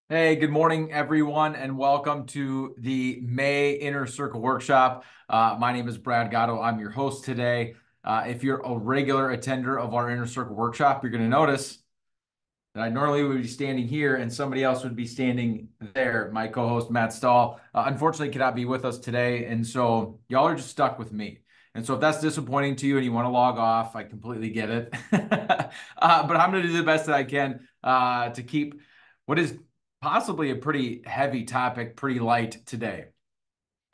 Hey, good morning, everyone, and welcome to the May Inner Circle Workshop. My name is Brad Gatto. I'm your host today. If you're a regular attender of our Inner Circle Workshop, you're going to notice that I normally would be standing here and somebody else would be standing there. My co-host, Matt Stahl, unfortunately cannot be with us today, and so y'all are just stuck with me. And so if that's disappointing to you and you want to log off, I completely get it. But I'm going to do the best that I can to keep what is possibly a pretty heavy topic, pretty light today.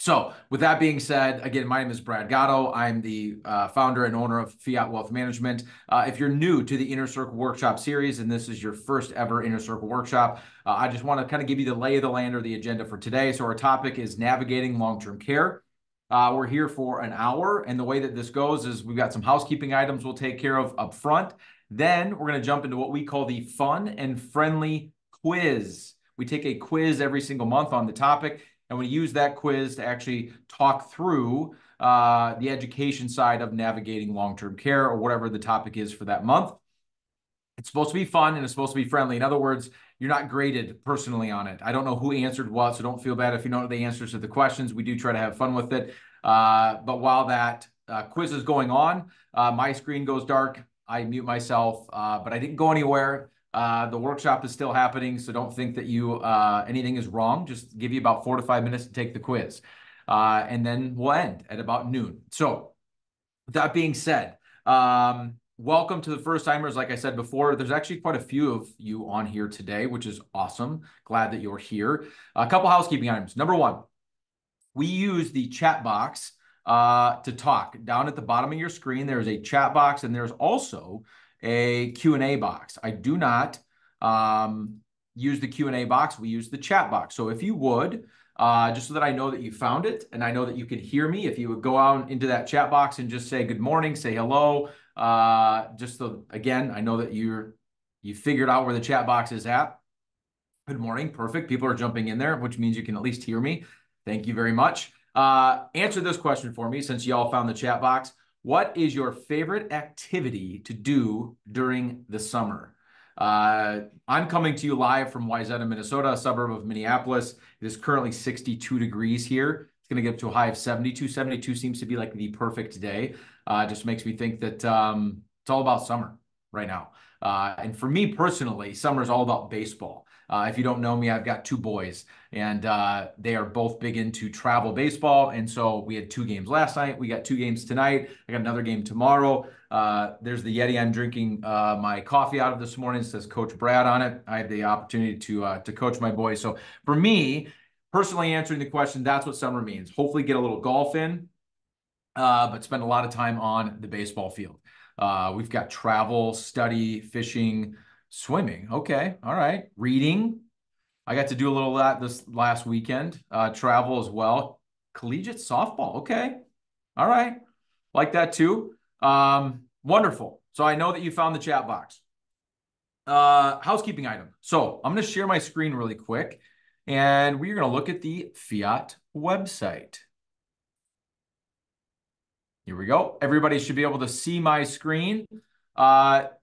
So, with that being said, again, my name is Brad Gatto. I'm the founder and owner of Fiat Wealth Management. If you're new to the Inner Circle Workshop series and this is your first ever Inner Circle Workshop, I just want to kind of give you the lay of the land or the agenda for today. So, our topic is navigating long-term care. We're here for an hour, and the way that this goes is we've got some housekeeping items we'll take care of up front. Then we're going to jump into what we call the fun and friendly quiz. We take a quiz every single month on the topic, and we use that quiz to actually talk through the education side of navigating long-term care or whatever the topic is for that month. It's supposed to be fun and it's supposed to be friendly. In other words, you're not graded personally on it. I don't know who answered what, so don't feel bad if you don't know the answers to the questions. We do try to have fun with it. But while that quiz is going on, my screen goes dark. I mute myself, but I didn't go anywhere. The workshop is still happening, so don't think that anything is wrong. Just give you about 4 to 5 minutes to take the quiz. And then we'll end at about noon. So with that being said, welcome to the first timers. Like I said before, there's actually quite a few of you on here today, which is awesome. Glad that you're here. A couple housekeeping items. Number one, we use the chat box to talk. Down at the bottom of your screen, there's a chat box, and there's also a Q&A box. I do not use the Q&A box. We use the chat box. So if you would, just so that I know that you found it and I know that you can hear me, if you would go out into that chat box and just say good morning, say hello, just so, again, I know that you figured out where the chat box is at. Good morning. Perfect. People are jumping in there, which means you can at least hear me. Thank you very much. Answer this question for me since y'all found the chat box. What is your favorite activity to do during the summer? I'm coming to you live from Wayzata, Minnesota, a suburb of Minneapolis. It is currently 62 degrees here. It's going to get up to a high of 72. 72 seems to be like the perfect day. Just makes me think that it's all about summer right now. And for me personally, summer is all about baseball. If you don't know me, I've got two boys, and they are both big into travel baseball. And so we had 2 games last night. We got 2 games tonight. I got another game tomorrow. There's the Yeti I'm drinking my coffee out of this morning. It says Coach Brad on it. I had the opportunity to coach my boys. So for me, personally answering the question, that's what summer means. Hopefully get a little golf in, but spend a lot of time on the baseball field. We've got travel, study, fishing, swimming. Okay. All right. Reading. I got to do a little of that this last weekend. Travel as well. Collegiate softball. Okay. All right. Like that too. Wonderful. So I know that you found the chat box. Housekeeping item. So I'm going to share my screen really quick, and we're going to look at the Fiat website. Here we go. Everybody should be able to see my screen.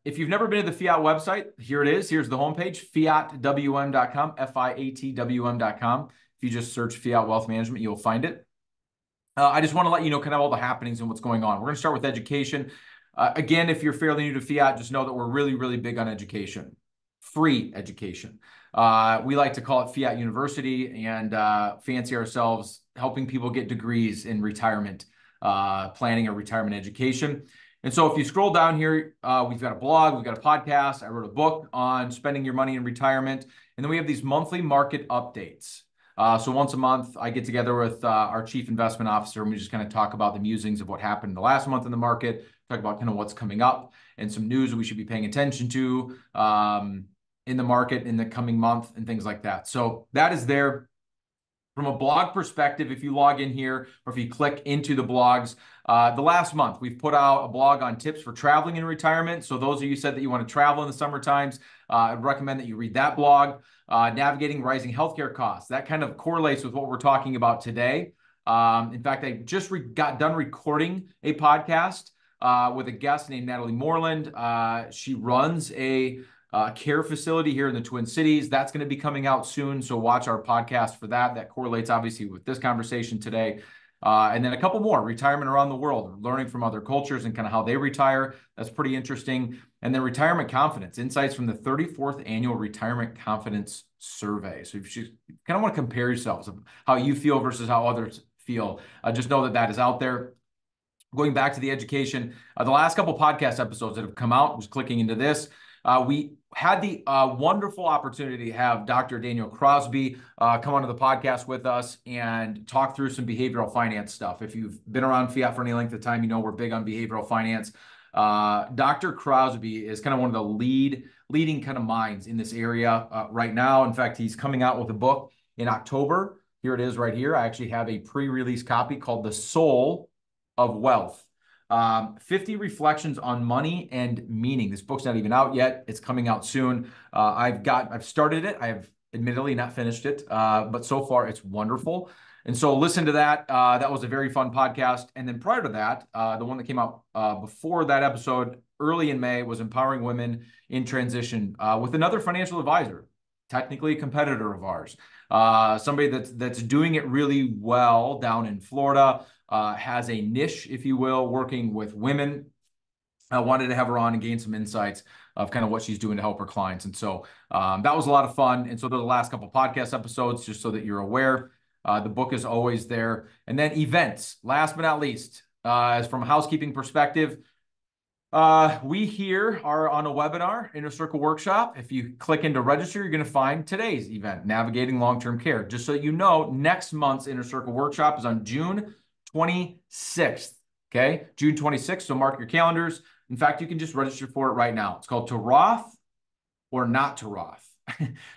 If you've never been to the Fiat website, here it is. Here's the homepage, fiatwm.com, fiatwm.com. If you just search Fiat Wealth Management, you'll find it. I just want to let you know kind of all the happenings and what's going on. We're going to start with education. Again, if you're fairly new to Fiat, just know that we're really, really big on education, free education. We like to call it Fiat University and fancy ourselves helping people get degrees in retirement planning or retirement education. And so if you scroll down here, we've got a blog, we've got a podcast. I wrote a book on spending your money in retirement. And then we have these monthly market updates. So once a month, I get together with our chief investment officer, and we just kind of talk about the musings of what happened the last month in the market, talk about kind of what's coming up and some news we should be paying attention to in the market in the coming month and things like that. So that is there. From a blog perspective, if you log in here or if you click into the blogs, the last month we've put out a blog on tips for traveling in retirement. So those of you said that you want to travel in the summer times, I'd recommend that you read that blog. Navigating rising healthcare costs. That kind of correlates with what we're talking about today. In fact, I just got done recording a podcast with a guest named Natalie Moreland. She runs a care facility here in the Twin Cities. That's going to be coming out soon, so watch our podcast for that. That correlates obviously with this conversation today. And then a couple more, retirement around the world, learning from other cultures and kind of how they retire. That's pretty interesting. And then retirement confidence, insights from the 34th annual Retirement Confidence Survey. So if you kind of want to compare yourselves of how you feel versus how others feel, just know that that is out there. Going back to the education, the last couple podcast episodes that have come out, was clicking into this. We had the wonderful opportunity to have Dr. Daniel Crosby come onto the podcast with us and talk through some behavioral finance stuff. If you've been around Fiat for any length of time, you know we're big on behavioral finance. Dr. Crosby is kind of one of the leading kind of minds in this area right now. In fact, he's coming out with a book in October. Here it is right here. I actually have a pre-release copy called The Soul of Wealth. 50 reflections on money and meaning. This book's not even out yet. It's coming out soon. I've started it. I have admittedly not finished it, but so far it's wonderful. And so listen to that. That was a very fun podcast. And then prior to that, the one that came out before that episode, early in May, was Empowering Women in Transition with another financial advisor, technically a competitor of ours. Somebody that's doing it really well down in Florida, has a niche, if you will, working with women. I wanted to have her on and gain some insights of kind of what she's doing to help her clients. And so that was a lot of fun. And so the last couple podcast episodes, just so that you're aware, the book is always there. And then events, last but not least, from a housekeeping perspective, we here are on a webinar, Inner Circle Workshop. If you click into register, you're going to find today's event, Navigating Long-Term Care. Just so you know, next month's Inner Circle Workshop is on June 26th. Okay, June 26th. So mark your calendars. In fact, you can just register for it right now. It's called To Roth or Not to Roth.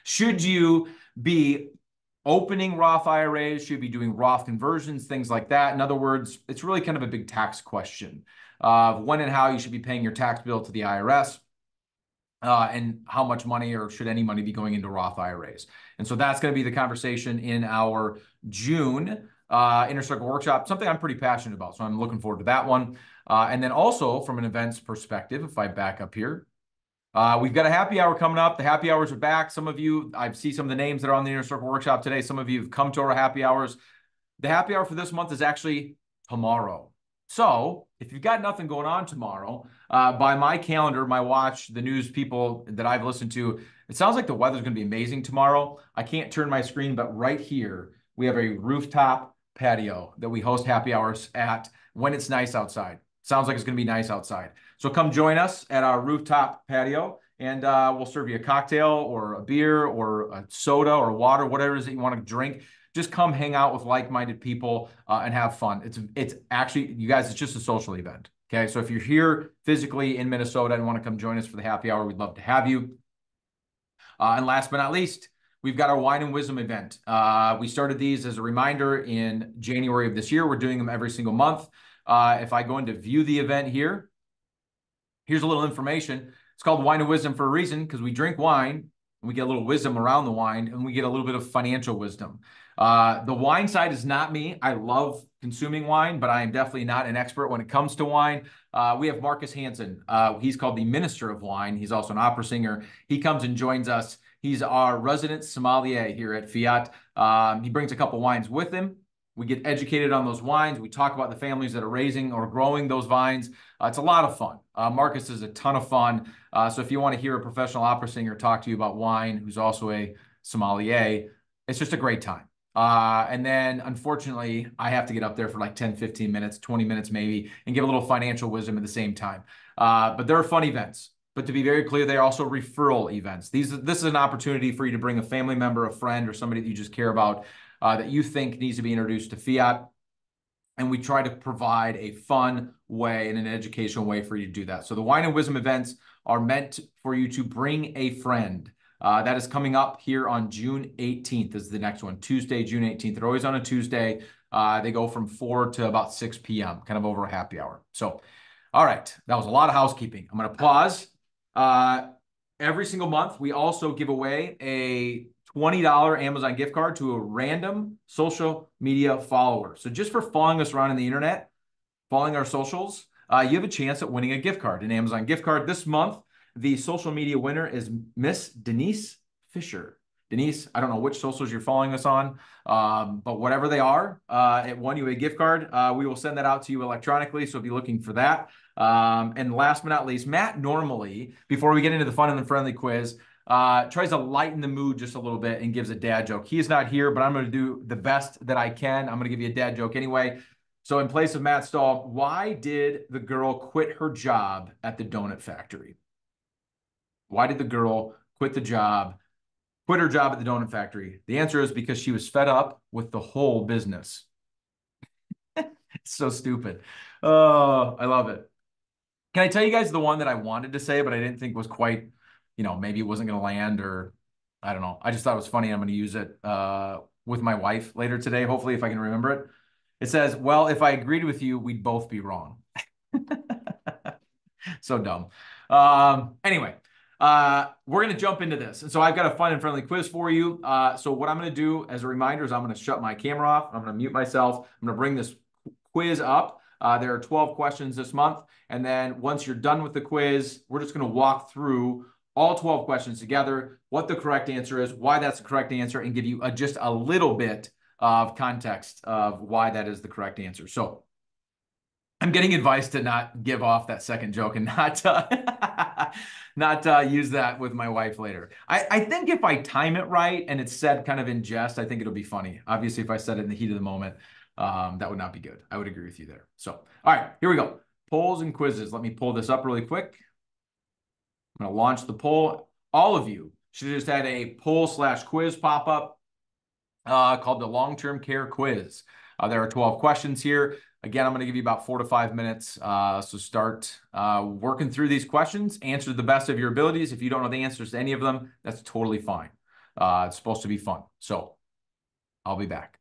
Should you be opening Roth IRAs? Should you be doing Roth conversions, things like that? In other words, it's really kind of a big tax question of when and how you should be paying your tax bill to the IRS, and how much money or should any money be going into Roth IRAs. And so that's going to be the conversation in our June Inner Circle Workshop, something I'm pretty passionate about. So I'm looking forward to that one. And then also from an events perspective, if I back up here, we've got a happy hour coming up. The happy hours are back. Some of you, I see some of the names that are on the Inner Circle Workshop today. Some of you have come to our happy hours. The happy hour for this month is actually tomorrow. So if you've got nothing going on tomorrow, by my calendar, my watch, the news people that I've listened to, it sounds like the weather's going to be amazing tomorrow. I can't turn my screen, but right here, we have a rooftop patio that we host happy hours at when it's nice outside. Sounds like it's going to be nice outside. So come join us at our rooftop patio, and we'll serve you a cocktail or a beer or a soda or water, whatever it is that you want to drink. Just come hang out with like-minded people and have fun. It's actually, you guys, it's just a social event. Okay, so if you're here physically in Minnesota and want to come join us for the happy hour, we'd love to have you. And last but not least, we've got our Wine and Wisdom event. We started these as a reminder in January of this year. We're doing them every single month. If I go into view the event here, here's a little information. It's called Wine and Wisdom for a reason, because we drink wine and we get a little wisdom around the wine, and we get a little bit of financial wisdom. The wine side is not me. I love consuming wine, but I am definitely not an expert when it comes to wine. We have Marcus Hansen. He's called the Minister of Wine. He's also an opera singer. He comes and joins us. He's our resident sommelier here at Fiat. He brings a couple wines with him. We get educated on those wines. We talk about the families that are raising or growing those vines. It's a lot of fun. Marcus is a ton of fun. So if you want to hear a professional opera singer talk to you about wine, who's also a sommelier, it's just a great time. And then unfortunately, I have to get up there for like 10, 15 minutes, 20 minutes maybe, and give a little financial wisdom at the same time. But they're fun events. But to be very clear, they are also referral events. This is an opportunity for you to bring a family member, a friend, or somebody that you just care about that you think needs to be introduced to Fiat. And we try to provide a fun way and an educational way for you to do that. So the Wine and Wisdom events are meant for you to bring a friend. That is coming up here on June 18th is the next one, Tuesday, June 18th. They're always on a Tuesday. They go from 4 to about 6 p.m., kind of over a happy hour. So, all right, that was a lot of housekeeping. I'm going to pause. Every single month, we also give away a $20 Amazon gift card to a random social media follower. So just for following us around on the internet, following our socials, you have a chance at winning a gift card, an Amazon gift card. This month, The social media winner is Miss Denise Fisher. Denise, I don't know which socials you're following us on, but whatever they are, it won you a gift card. We will send that out to you electronically, so be looking for that. And last but not least, Matt normally, before we get into the fun and the friendly quiz, tries to lighten the mood just a little bit and gives a dad joke. He is not here, but I'm going to do the best that I can. I'm going to give you a dad joke anyway. So in place of Matt Stahl, why did the girl quit her job at the donut factory? Why did the girl quit her job at the donut factory? The answer is because she was fed up with the whole business. It's so stupid. Oh, I love it. Can I tell you guys the one that I wanted to say, but I didn't think was quite, maybe it wasn't going to land, or I don't know. I just thought it was funny. I'm going to use it with my wife later today, hopefully, if I can remember it. It says, well, if I agreed with you, we'd both be wrong. So dumb. Anyway, we're going to jump into this. And so I've got a fun and friendly quiz for you. So what I'm going to do as a reminder is I'm going to shut my camera off. I'm going to mute myself. I'm going to bring this quiz up. There are 12 questions this month. And then once you're done with the quiz, we're just going to walk through all 12 questions together, what the correct answer is, why that's the correct answer, and give you just a little bit of context of why that is the correct answer. So I'm getting advice to not give off that second joke and not use that with my wife later. I think if I time it right and it's said kind of in jest, I think it'll be funny. Obviously, if I said it in the heat of the moment, that would not be good. I would agree with you there. So, all right, here we go. Polls and quizzes. Let me pull this up really quick. I'm going to launch the poll. All of you should have just had a poll/quiz pop up called the long-term care quiz. There are 12 questions here. Again, I'm going to give you about 4 to 5 minutes. So start working through these questions. Answer to the best of your abilities. If you don't know the answers to any of them, that's totally fine. It's supposed to be fun. So I'll be back.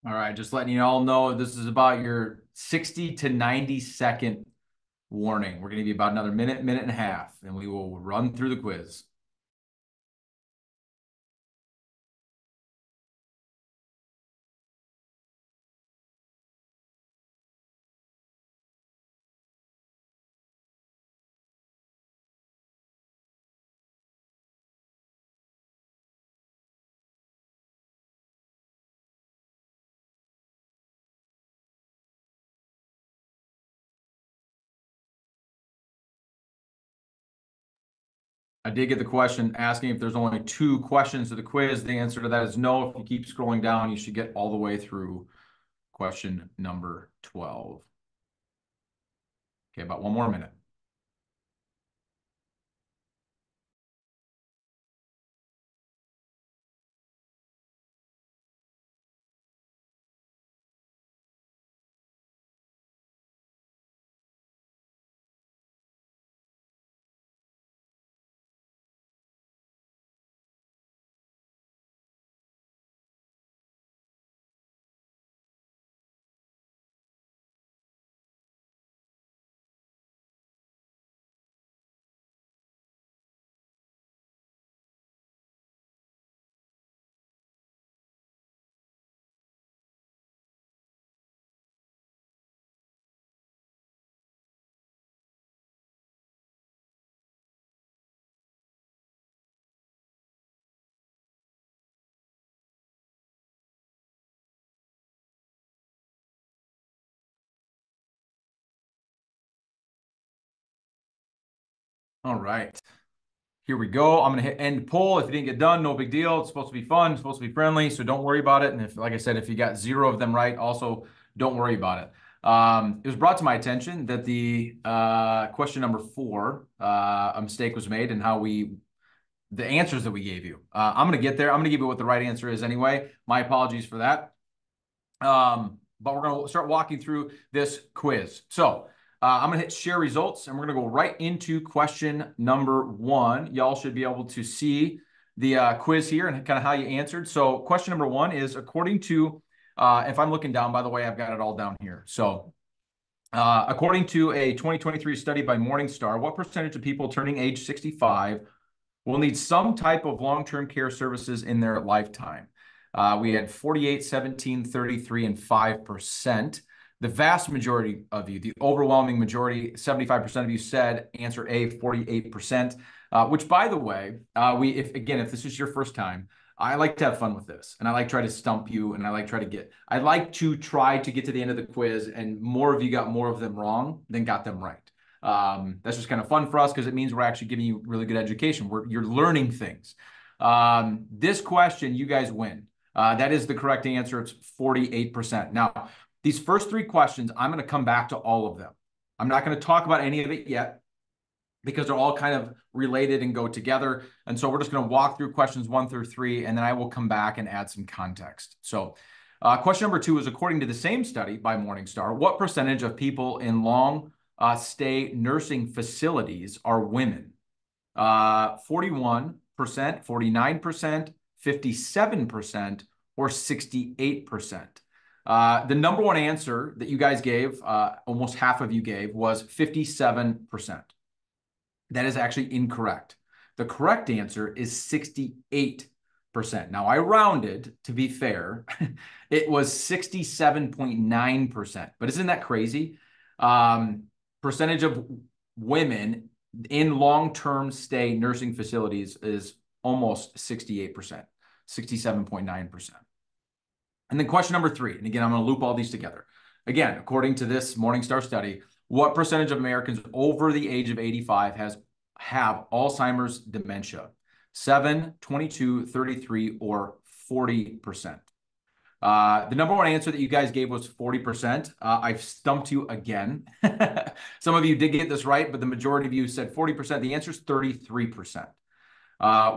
All right, just letting you all know this is about your 60 to 90-second warning. We're going to give you about another minute, minute and a half, and we will run through the quiz. I did get the question asking if there's only 2 questions to the quiz. The answer to that is no. If you keep scrolling down, you should get all the way through question number 12. Okay, about 1 more minute. All right. Here we go. I'm going to hit end poll. If you didn't get done, no big deal. It's supposed to be fun. It's supposed to be friendly. So don't worry about it. And if, like I said, if you got 0 of them right, also don't worry about it. It was brought to my attention that the question number 4, a mistake was made in the answers that we gave you. I'm going to get there. I'm going to give you what the right answer is anyway. My apologies for that. But we're going to start walking through this quiz. So I'm going to hit share results, and we're going to go right into question number 1. Y'all should be able to see the quiz here and kind of how you answered. So question number 1 is, according to, if I'm looking down, by the way, I've got it all down here. So according to a 2023 study by Morningstar, what percentage of people turning age 65 will need some type of long-term care services in their lifetime? We had 48, 17, 33, and 5%. The vast majority of you, the overwhelming majority, 75% of you said answer A, 48%, which, by the way, if this is your first time, I like to have fun with this, and I like to try to stump you, and I like to try to get to the end of the quiz, and more of you got more of them wrong than got them right. That's just kind of fun for us because it means we're actually giving you really good education. You're learning things. This question, you guys win. That is the correct answer. It's 48%. Now, these first 3 questions, I'm going to come back to all of them. I'm not going to talk about any of it yet because they're all kind of related and go together. And so we're just going to walk through questions 1 through 3, and then I will come back and add some context. So question number 2 is, according to the same study by Morningstar, what percentage of people in long stay nursing facilities are women? 41%, 49%, 57%, or 68%. The number 1 answer that you guys gave, almost half of you gave, was 57%. That is actually incorrect. The correct answer is 68%. Now, I rounded to be fair. It was 67.9%. But isn't that crazy? Percentage of women in long-term stay nursing facilities is almost 68%, 67.9%. And then question number 3, and again, I'm going to loop all these together. Again, according to this Morningstar study, what percentage of Americans over the age of 85 have Alzheimer's dementia? 7, 22, 33, or 40%? The number 1 answer that you guys gave was 40%. I've stumped you again. Some of you did get this right, but the majority of you said 40%. The answer is 33%,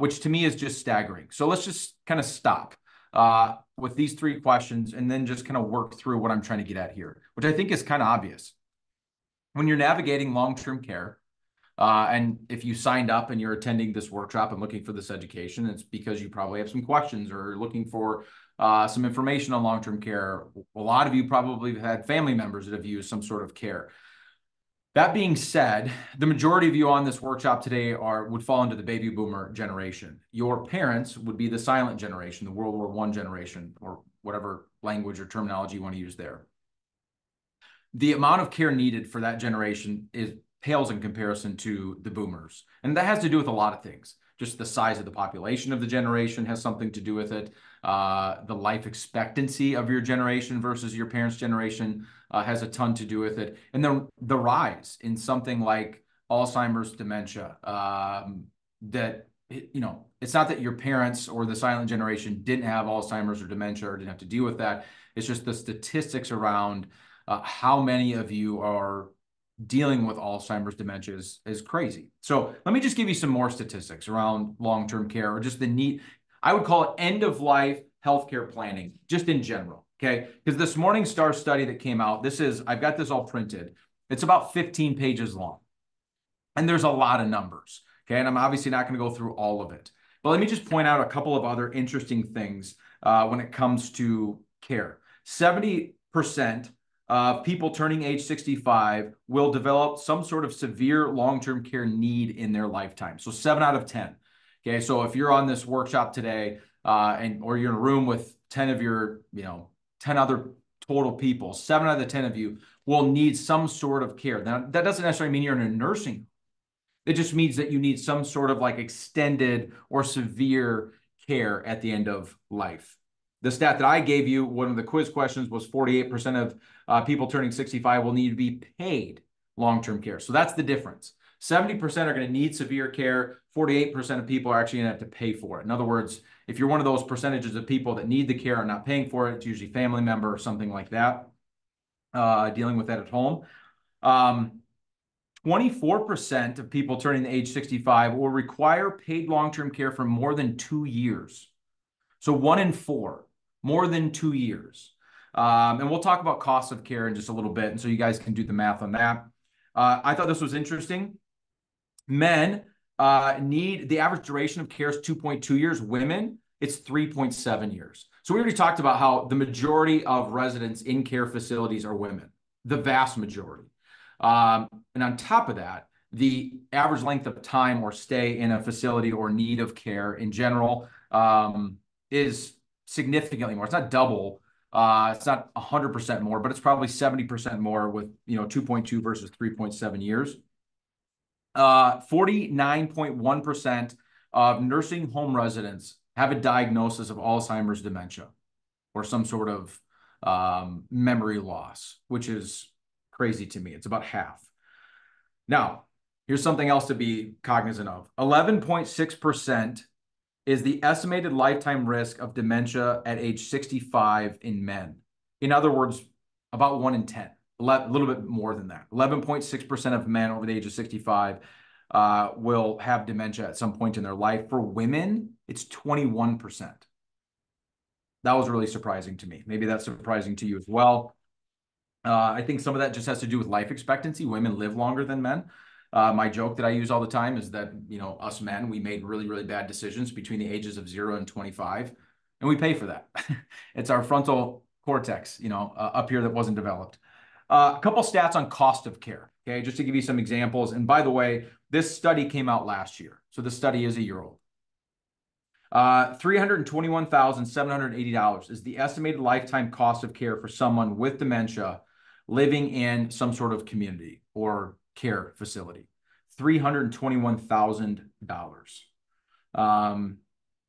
which to me is just staggering. So let's just kind of stop with these 3 questions and then just kind of work through what I'm trying to get at here, which I think is kind of obvious. When you're navigating long-term care, and if you signed up and you're attending this workshop and looking for this education, it's because you probably have some questions or looking for some information on long-term care. A lot of you probably have had family members that have used some sort of care. That being said, the majority of you on this workshop today would fall into the baby boomer generation. Your parents would be the silent generation, the World War I generation, or whatever language or terminology you want to use there. The amount of care needed for that generation pales in comparison to the boomers. And that has to do with a lot of things. Just the size of the population of the generation has something to do with it. The life expectancy of your generation versus your parents' generation has a ton to do with it. And then the rise in something like Alzheimer's dementia, that, it's not that your parents or the silent generation didn't have Alzheimer's or dementia or didn't have to deal with that. It's just the statistics around how many of you are dealing with Alzheimer's dementia is crazy. So let me just give you some more statistics around long-term care, or just the need. I would call it end-of-life healthcare planning, just in general. Okay, because this Morningstar study that came out, I've got this all printed. It's about 15 pages long, and there's a lot of numbers. Okay, and I'm obviously not going to go through all of it, but let me just point out a couple of other interesting things when it comes to care. 70% of people turning age 65 will develop some sort of severe long-term care need in their lifetime. So 7 out of 10. Okay, so if you're on this workshop today, or you're in a room with 10 of your, 10 other total people, 7 out of the 10 of you will need some sort of care. Now, that doesn't necessarily mean you're in a nursing home. It just means that you need some sort of like extended or severe care at the end of life. The stat that I gave you, one of the quiz questions, was 48% of people turning 65 will need to be paid long-term care. So that's the difference. 70% are going to need severe care. 48% of people are actually going to have to pay for it. In other words, if you're one of those percentages of people that need the care and not paying for it, it's usually family member or something like that, dealing with that at home. 24% of people turning the age 65 will require paid long-term care for more than 2 years. So 1 in 4, more than 2 years. And we'll talk about cost of care in just a little bit, and so you guys can do the math on that. I thought this was interesting. Men need, the average duration of care is 2.2 years. Women, it's 3.7 years. So we already talked about how the majority of residents in care facilities are women, the vast majority. And on top of that, the average length of time or stay in a facility or need of care in general is significantly more. It's not double. It's not 100% more, but it's probably 70% more with 2.2 versus 3.7 years. 49.1% of nursing home residents have a diagnosis of Alzheimer's dementia or some sort of memory loss, which is crazy to me. It's about half. Now, here's something else to be cognizant of. 11.6% is the estimated lifetime risk of dementia at age 65 in men. In other words, about 1 in 10, a little bit more than that. 11.6% of men over the age of 65 will have dementia at some point in their life. For women, it's 21%. That was really surprising to me. Maybe that's surprising to you as well. I think some of that just has to do with life expectancy. Women live longer than men. My joke that I use all the time is that, us men, we made really, really bad decisions between the ages of 0 and 25, and we pay for that. It's our frontal cortex, up here that wasn't developed. A couple stats on cost of care, okay, just to give you some examples. And by the way, this study came out last year, so the study is a year old. $321,780 is the estimated lifetime cost of care for someone with dementia living in some sort of community or care facility. $321,000.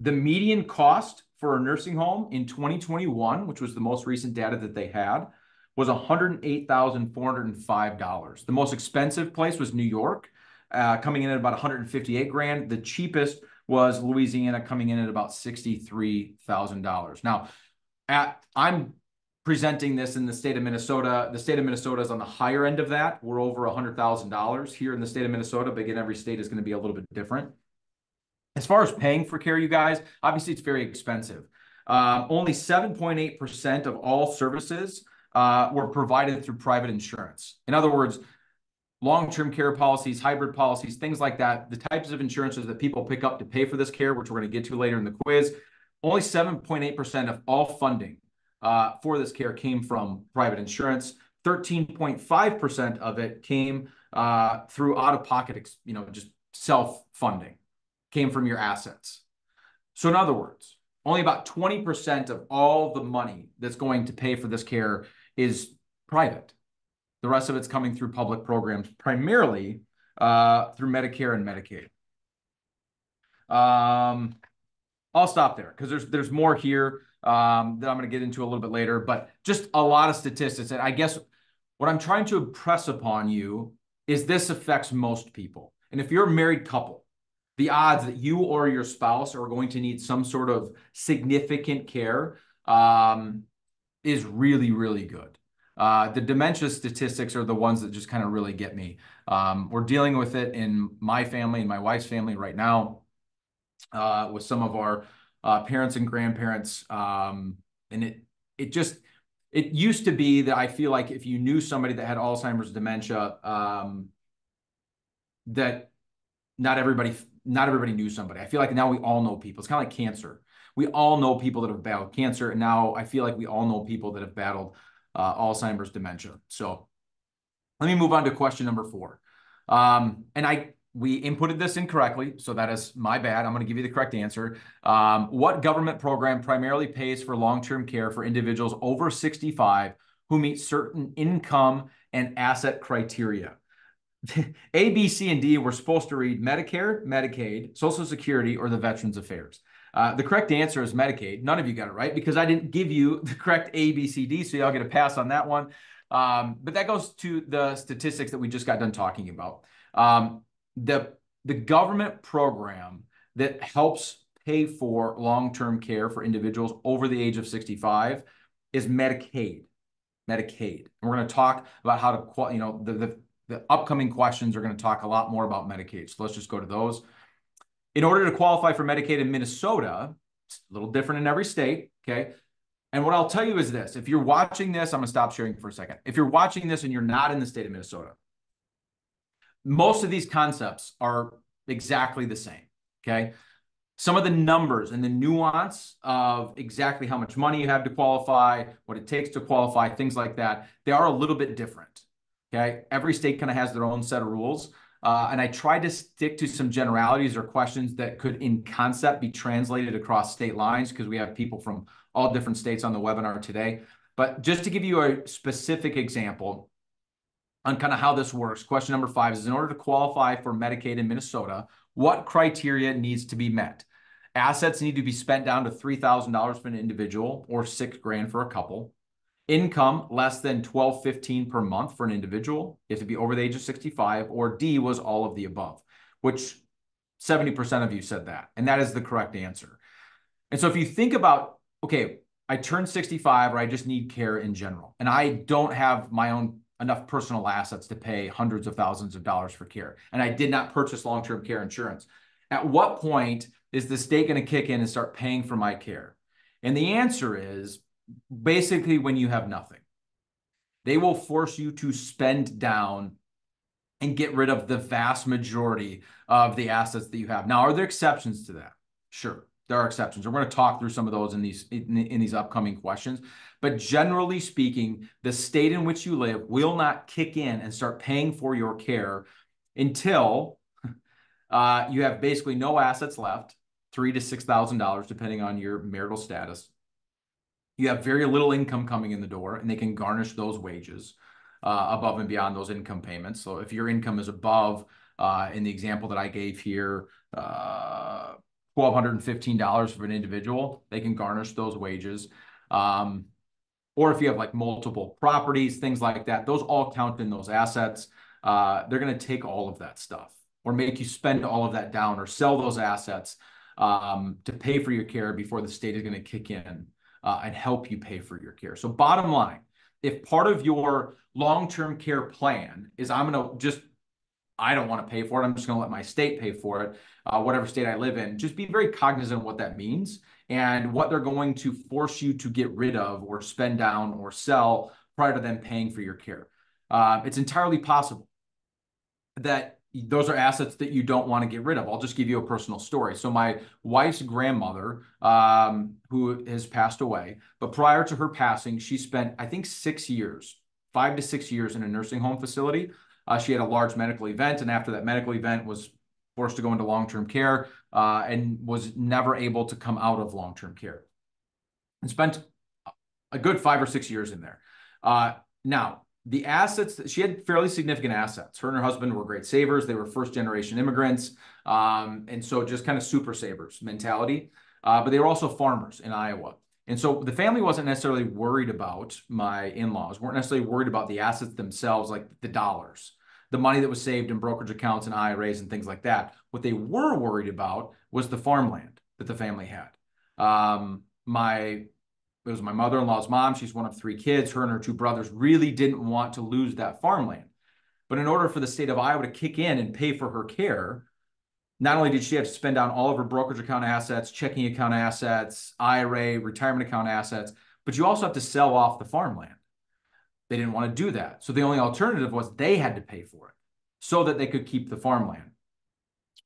The median cost for a nursing home in 2021, which was the most recent data that they had, was $108,405. The most expensive place was New York, coming in at about $158,000. The cheapest was Louisiana, coming in at about $63,000. Now, I'm presenting this in the state of Minnesota. The state of Minnesota is on the higher end of that. We're over $100,000 here in the state of Minnesota, but again, every state is going to be a little bit different. As far as paying for care, you guys, obviously it's very expensive. Only 7.8% of all services were provided through private insurance. In other words, long-term care policies, hybrid policies, things like that, the types of insurances that people pick up to pay for this care, which we're going to get to later in the quiz, only 7.8% of all funding for this care came from private insurance. 13.5% of it came through out-of-pocket, just self-funding, came from your assets. So in other words, only about 20% of all the money that's going to pay for this care is private. The rest of it's coming through public programs, primarily through Medicare and Medicaid. I'll stop there because there's more here that I'm going to get into a little bit later, but just a lot of statistics. And I guess what I'm trying to impress upon you is this affects most people. And if you're a married couple, the odds that you or your spouse are going to need some sort of significant care is really, really good. The dementia statistics are the ones that just kind of really get me. We're dealing with it in my family and my wife's family right now, with some of our parents and grandparents. And it used to be that I feel like if you knew somebody that had Alzheimer's dementia, that not everybody knew somebody. I feel like now we all know people. It's kind of like cancer. We all know people that have battled cancer, and now I feel like we all know people that have battled Alzheimer's dementia. So let me move on to question number 4. We inputted this incorrectly, so that is my bad. I'm going to give you the correct answer. What government program primarily pays for long-term care for individuals over 65 who meet certain income and asset criteria? A, B, C, and D were supposed to read Medicare, Medicaid, Social Security, or the Veterans Affairs. The correct answer is Medicaid. None of you got it right because I didn't give you the correct A, B, C, D, so y'all get a pass on that one. But that goes to the statistics that we just got done talking about. The government program that helps pay for long-term care for individuals over the age of 65 is Medicaid. Medicaid. And we're going to talk about how to, the upcoming questions are going to talk a lot more about Medicaid. So let's just go to those. In order to qualify for Medicaid in Minnesota, it's a little different in every state, okay? And what I'll tell you is this. If you're watching this, I'm going to stop sharing for a second. If you're watching this and you're not in the state of Minnesota, most of these concepts are exactly the same, okay? Some of the numbers and the nuance of exactly how much money you have to qualify, what it takes to qualify, things like that, they are a little bit different, okay? Every state kind of has their own set of rules. And I tried to stick to some generalities or questions that could, in concept, be translated across state lines because we have people from all different states on the webinar today. But just to give you a specific example on kind of how this works, question number 5 is, in order to qualify for Medicaid in Minnesota, what criteria needs to be met? Assets need to be spent down to $3,000 for an individual or $6,000 for a couple. Income less than $1,215 per month for an individual. You have to be over the age of 65, or D was all of the above, which 70% of you said that. And that is the correct answer. And so if you think about, okay, I turned 65 or I just need care in general, and I don't have my own enough personal assets to pay hundreds of thousands of dollars for care, and I did not purchase long-term care insurance. At what point is the state going to kick in and start paying for my care? And the answer is basically when you have nothing. They will force you to spend down and get rid of the vast majority of the assets that you have. Now, are there exceptions to that? Sure, there are exceptions. We're going to talk through some of those in these upcoming questions. But generally speaking, the state in which you live will not kick in and start paying for your care until you have basically no assets left, $3,000 to $6,000, depending on your marital status. You have very little income coming in the door, and they can garnish those wages above and beyond those income payments. So if your income is above, in the example that I gave here, $1,215 for an individual, they can garnish those wages. Or if you have like multiple properties, things like that, those all count in those assets. They're going to take all of that stuff or make you spend all of that down or sell those assets to pay for your care before the state is going to kick in and help you pay for your care. So bottom line, if part of your long-term care plan is I don't want to pay for it, I'm just going to let my state pay for it, whatever state I live in, just be very cognizant of what that means and what they're going to force you to get rid of or spend down or sell prior to them paying for your care. It's entirely possible that those are assets that you don't want to get rid of. I'll just give you a personal story. So my wife's grandmother, who has passed away, but prior to her passing, she spent, I think, 6 years, 5 to 6 years in a nursing home facility. She had a large medical event, and after that medical event was forced to go into long-term care and was never able to come out of long-term care and spent a good 5 or 6 years in there. Now, the assets, she had fairly significant assets. Her and her husband were great savers. They were first-generation immigrants. And so just kind of super savers mentality. But they were also farmers in Iowa. And so the family wasn't necessarily worried about, my in-laws weren't necessarily worried about the assets themselves, like the dollars. the money that was saved in brokerage accounts and IRAs and things like that. What they were worried about was the farmland that the family had. It was my mother-in-law's mom. She's one of 3 kids. Her and her 2 brothers really didn't want to lose that farmland. But in order for the state of Iowa to kick in and pay for her care, not only did she have to spend down all of her brokerage account assets, checking account assets, IRA, retirement account assets, but you also have to sell off the farmland. They didn't want to do that. So the only alternative was they had to pay for it so that they could keep the farmland,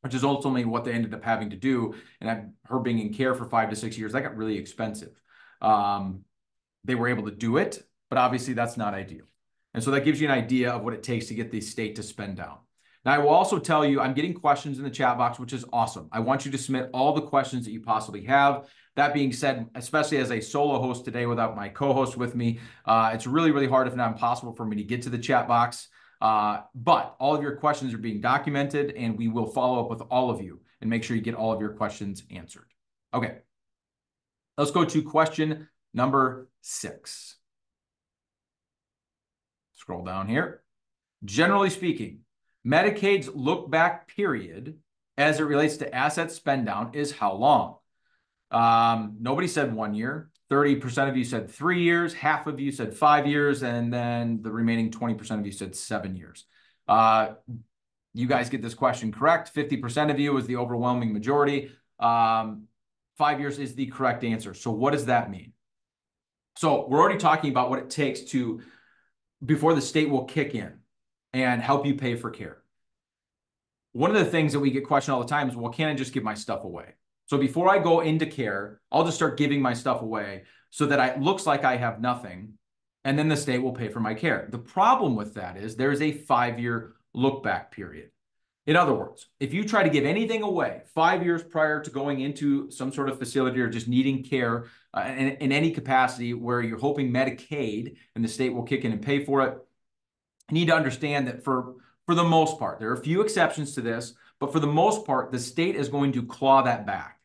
which is ultimately what they ended up having to do. And her being in care for 5 to 6 years, that got really expensive. They were able to do it, but obviously that's not ideal. And so that gives you an idea of what it takes to get the state to spend down. Now, I will also tell you, I'm getting questions in the chat box, which is awesome. I want you to submit all the questions that you possibly have. That being said, especially as a solo host today without my co-host with me, it's really, really hard, if not impossible, for me to get to the chat box. But all of your questions are being documented, and we will follow up with all of you and make sure you get all of your questions answered. Okay, let's go to question number 6. Scroll down here. Generally speaking, Medicaid's look-back period as it relates to asset spend down is how long? Nobody said 1 year. 30% of you said 3 years. Half of you said 5 years. And then the remaining 20% of you said 7 years. You guys get this question correct. 50% of you was the overwhelming majority. 5 years is the correct answer. So what does that mean? So we're already talking about what it takes before the state will kick in and help you pay for care. One of the things that we get questioned all the time is, well, can't I just give my stuff away? So before I go into care, I'll just start giving my stuff away so that it looks like I have nothing, and then the state will pay for my care. The problem with that is there's a 5-year look-back period. In other words, if you try to give anything away 5 years prior to going into some sort of facility or just needing care in any capacity where you're hoping Medicaid and the state will kick in and pay for it, you need to understand that for the most part, there are a few exceptions to this, but for the most part, the state is going to claw that back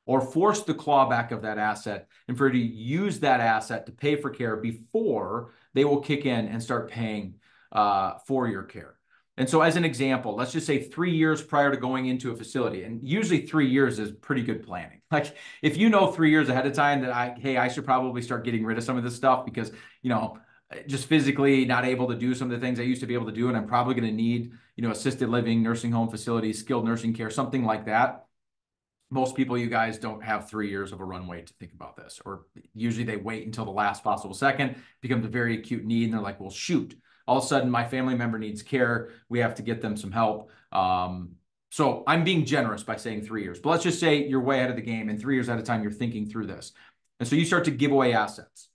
or force the clawback of that asset and for you to use that asset to pay for care before they will kick in and start paying for your care. And so as an example, let's just say 3 years prior to going into a facility, and usually 3 years is pretty good planning. Like if you know 3 years ahead of time that I should probably start getting rid of some of this stuff because, just physically not able to do some of the things I used to be able to do, and I'm probably going to need, assisted living, nursing home facilities, skilled nursing care, something like that. Most people, you guys, don't have 3 years of a runway to think about this, or usually they wait until the last possible second, becomes a very acute need, and they're like, well, shoot, all of a sudden my family member needs care. We have to get them some help. So I'm being generous by saying 3 years, but let's just say you're way ahead of the game and 3 years at a time, you're thinking through this. And so you start to give away assets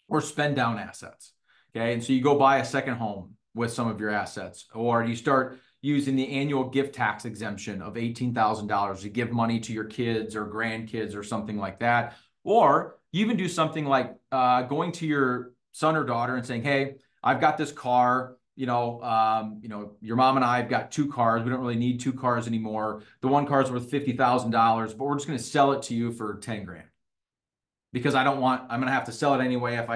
or spend down assets. Okay. And so you go buy a second home with some of your assets, or you start using the annual gift tax exemption of $18,000 to give money to your kids or grandkids or something like that. Or you even do something like going to your son or daughter and saying, hey, I've got this car, your mom and I have got 2 cars. We don't really need 2 cars anymore. The one car is worth $50,000, but we're just going to sell it to you for 10 grand. Because I'm going to have to sell it anyway if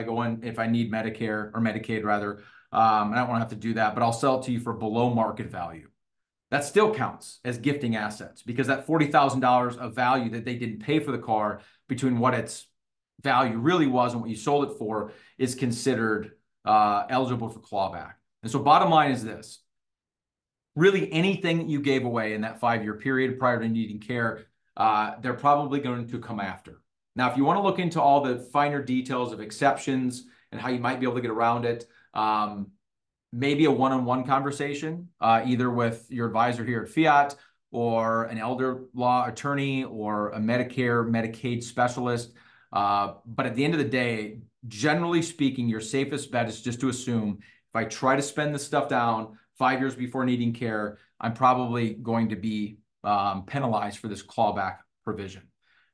I need Medicare or Medicaid rather. I don't want to have to do that, but I'll sell it to you for below market value. That still counts as gifting assets because that $40,000 of value that they didn't pay for the car between what its value really was and what you sold it for is considered eligible for clawback. And so bottom line is this. Really anything that you gave away in that 5-year period prior to needing care, they're probably going to come after. Now, if you want to look into all the finer details of exceptions and how you might be able to get around it, maybe a one-on-one conversation, either with your advisor here at Fiat or an elder law attorney or a Medicare, Medicaid specialist. But at the end of the day, generally speaking, your safest bet is just to assume if I try to spend this stuff down 5 years before needing care, I'm probably going to be penalized for this clawback provision.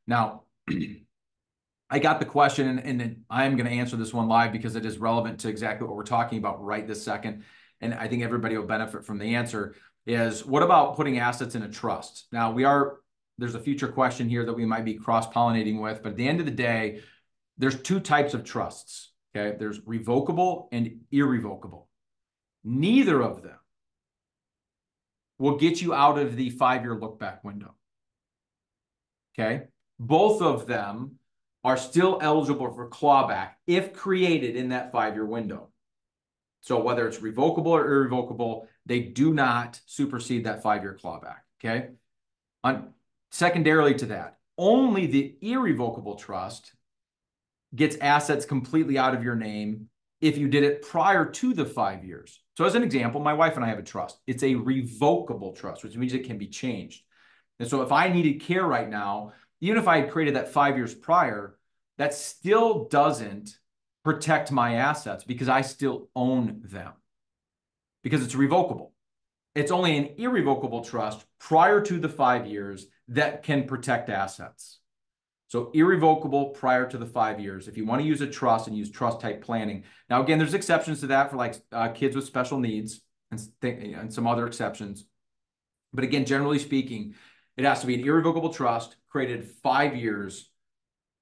Now, I got the question, and I'm going to answer this one live because it is relevant to exactly what we're talking about right this second. And I think everybody will benefit from the answer is, what about putting assets in a trust? Now, there's a future question here that we might be cross-pollinating with, but at the end of the day, there's 2 types of trusts, okay? There's revocable and irrevocable. Neither of them will get you out of the 5-year look back window. Okay. Both of them are still eligible for clawback if created in that 5-year window. So whether it's revocable or irrevocable, they do not supersede that 5-year clawback. Okay. Secondarily to that, only the irrevocable trust gets assets completely out of your name if you did it prior to the 5 years. So as an example, my wife and I have a trust. It's a revocable trust, which means it can be changed. And so if I needed care right now, even if I had created that 5 years prior, that still doesn't protect my assets because I still own them because it's revocable. It's only an irrevocable trust prior to the 5 years that can protect assets. So irrevocable prior to the 5 years. If you want to use a trust and use trust type planning. Now, again, there's exceptions to that for like kids with special needs and some other exceptions. But again, generally speaking, it has to be an irrevocable trust created 5 years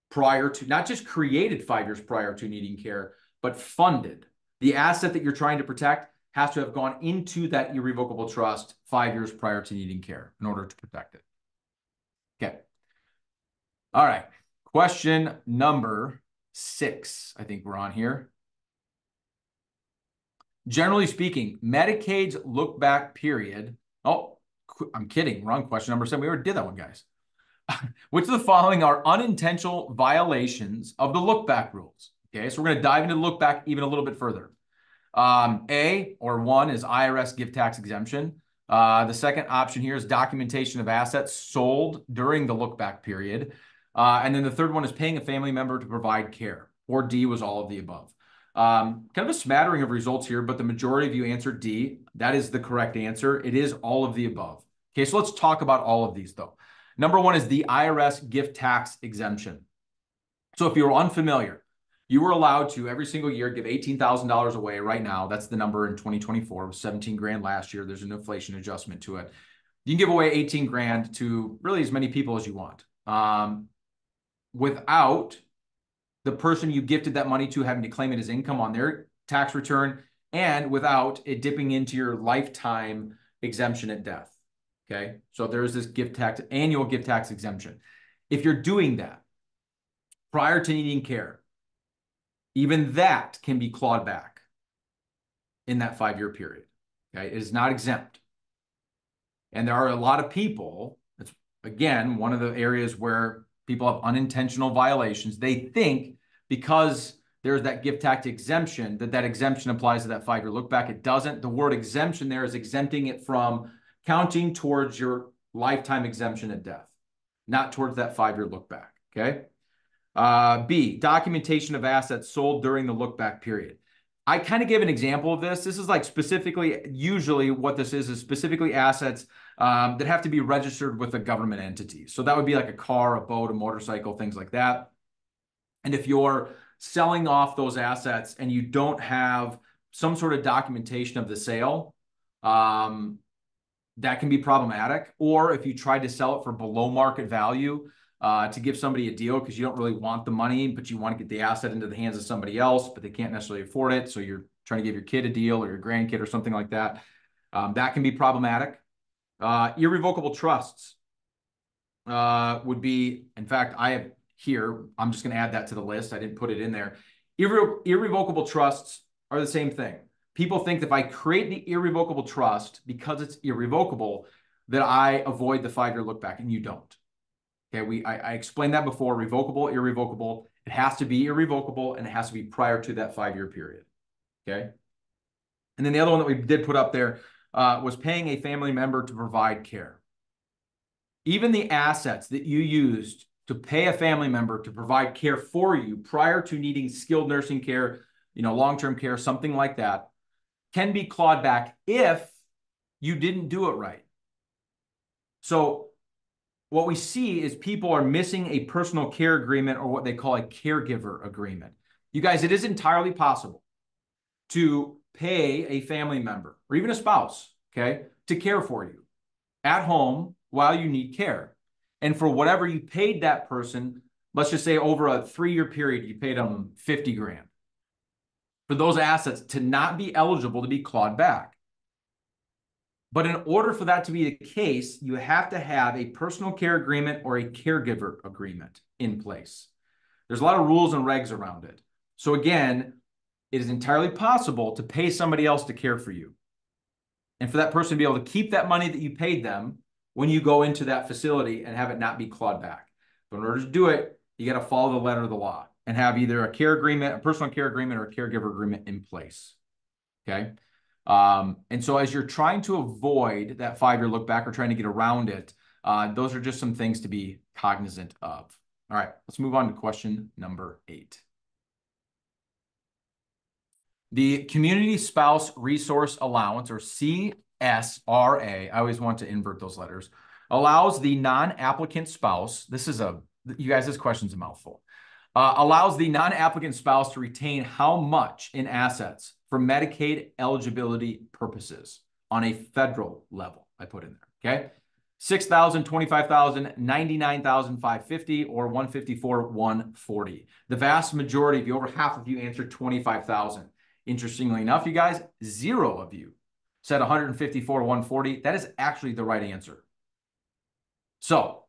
prior to, not just created 5 years prior to needing care, but funded. The asset that you're trying to protect has to have gone into that irrevocable trust 5 years prior to needing care in order to protect it. Okay. All right. Question number 6. I think we're on here. Generally speaking, Medicaid's look back period. Oh, I'm kidding. Wrong question. Number 7. We already did that one, guys. Which of the following are unintentional violations of the look back rules? Okay, so we're going to dive into the look back even a little bit further. A, or 1, is IRS gift tax exemption. The second option here is documentation of assets sold during the look back period. And then the third one is paying a family member to provide care, or D was all of the above. Kind of a smattering of results here, but the majority of you answered D. That is the correct answer. It is all of the above. Okay, so let's talk about all of these though. Number 1 is the IRS gift tax exemption. So if you're unfamiliar, you were allowed to every single year give $18,000 away right now. That's the number in 2024. It was 17 grand last year. There's an inflation adjustment to it. You can give away 18 grand to really as many people as you want. Without the person you gifted that money to having to claim it as income on their tax return, and without it dipping into your lifetime exemption at death. Okay, so there's this annual gift tax exemption. If you're doing that prior to needing care, even that can be clawed back in that 5-year period. Okay, it is not exempt. And there are a lot of people, that's again, one of the areas where people have unintentional violations. They think because there's that gift tax exemption, that exemption applies to that 5-year look back. It doesn't. The word exemption there is exempting it from counting towards your lifetime exemption at death, not towards that 5-year look back. Okay. B, documentation of assets sold during the look back period. I kind of gave an example of this. This is like specifically, usually what this is specifically assets that have to be registered with a government entity. So that would be like a car, a boat, a motorcycle, things like that. And if you're selling off those assets and you don't have some sort of documentation of the sale, that can be problematic. Or if you try to sell it for below market value to give somebody a deal because you don't really want the money, but you want to get the asset into the hands of somebody else, but they can't necessarily afford it. So you're trying to give your kid a deal or your grandkid or something like that. That can be problematic. Irrevocable trusts would be, in fact, I have here, I'm just going to add that to the list. I didn't put it in there. Irrevocable trusts are the same thing. People think that if I create the irrevocable trust, because it's irrevocable, that I avoid the 5-year look back, and you don't. Okay, I explained that before, revocable, irrevocable. It has to be irrevocable, and it has to be prior to that 5-year period. Okay. And then the other one that we did put up there was paying a family member to provide care. Even the assets that you used to pay a family member to provide care for you prior to needing skilled nursing care, long-term care, something like that, can be clawed back if you didn't do it right. So what we see is people are missing a personal care agreement, or what they call a caregiver agreement. You guys, it is entirely possible to pay a family member or even a spouse, okay, to care for you at home while you need care. And for whatever you paid that person, let's just say over a 3-year period, you paid them 50 grand. For those assets to not be eligible to be clawed back. But in order for that to be the case, you have to have a personal care agreement or a caregiver agreement in place. There's a lot of rules and regs around it. So again, it is entirely possible to pay somebody else to care for you, and for that person to be able to keep that money that you paid them when you go into that facility and have it not be clawed back. But in order to do it, you got to follow the letter of the law and have either a care agreement, a personal care agreement, or a caregiver agreement in place. Okay. And so as you're trying to avoid that 5-year look back or trying to get around it, those are just some things to be cognizant of. All right, let's move on to question number 8. The Community Spouse Resource Allowance, or CSRA, I always want to invert those letters, allows the non-applicant spouse, you guys, this question's a mouthful, allows the non-applicant spouse to retain how much in assets for Medicaid eligibility purposes on a federal level, I put in there, okay? $6,000, $25,000, $99,550, or $154,140. The vast majority of you, over half of you, answered $25,000. Interestingly enough, you guys, 0 of you said $154,140. That is actually the right answer. So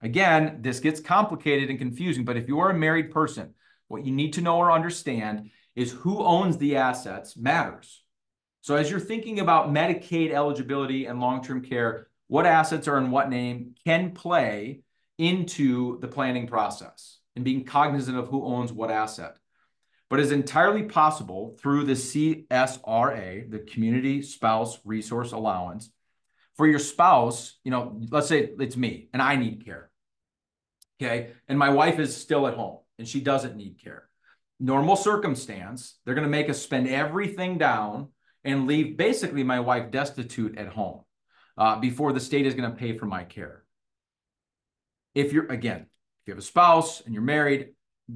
again, this gets complicated and confusing, but if you are a married person, what you need to know or understand is who owns the assets matters. So as you're thinking about Medicaid eligibility and long-term care, what assets are in what name can play into the planning process and being cognizant of who owns what asset. But it's entirely possible through the CSRA, the Community Spouse Resource Allowance, for your spouse, let's say it's me and I need care, okay? And my wife is still at home and she doesn't need care. Normal circumstance, they're going to make us spend everything down and leave basically my wife destitute at home before the state is going to pay for my care. If you have a spouse and you're married,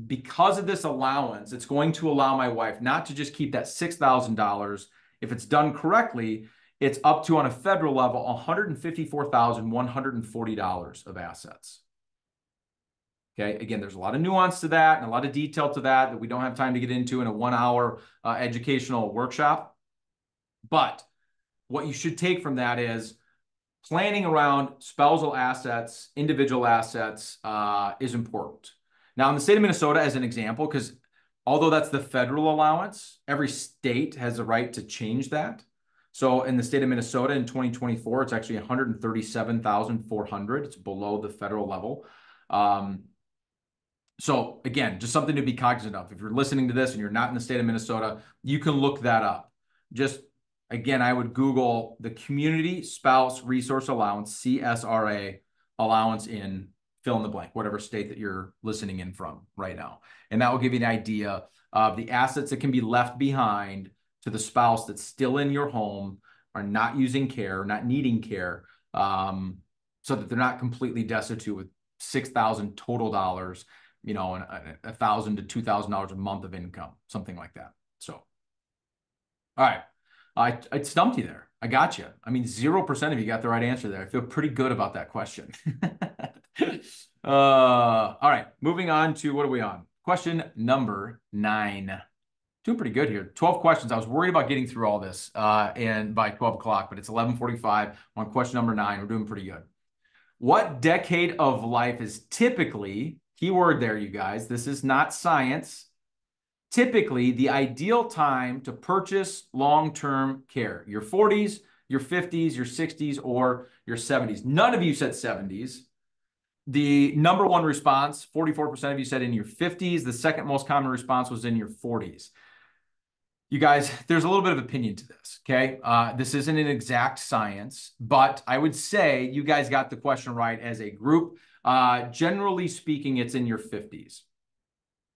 because of this allowance, it's going to allow my wife not to just keep that $6,000. If it's done correctly, it's up to, on a federal level, $154,140 of assets. Okay, again, there's a lot of nuance to that and a lot of detail to that we don't have time to get into in a 1-hour educational workshop. But what you should take from that is planning around spousal assets, individual assets is important. Now, in the state of Minnesota, as an example, because although that's the federal allowance, every state has a right to change that. So in the state of Minnesota in 2024, it's actually $137,400. It's below the federal level. So again, just something to be cognizant of. If you're listening to this and you're not in the state of Minnesota, you can look that up. Just again, I would Google the Community Spouse Resource Allowance, CSRA, allowance in fill in the blank, whatever state that you're listening in from right now. And that will give you an idea of the assets that can be left behind to the spouse that's still in your home, are not using care, not needing care, so that they're not completely destitute with $6,000 total dollars, and $1,000 to $2,000 a month of income, something like that. So, all right. I stumped you there. I got you. I mean, 0% of you got the right answer there. I feel pretty good about that question. All right, moving on to, what are we on? Question number 9. Doing pretty good here. 12 questions. I was worried about getting through all this and by 12 o'clock, but it's 11:45 on question number 9. We're doing pretty good. What decade of life is typically, keyword there, you guys, this is not science, typically the ideal time to purchase long-term care? Your 40s, your 50s, your 60s, or your 70s? None of you said 70s. The number one response, 44% of you said in your 50s. The second most common response was in your 40s. You guys, there's a little bit of opinion to this, okay? This isn't an exact science, but I would say you guys got the question right as a group. Generally speaking, it's in your 50s.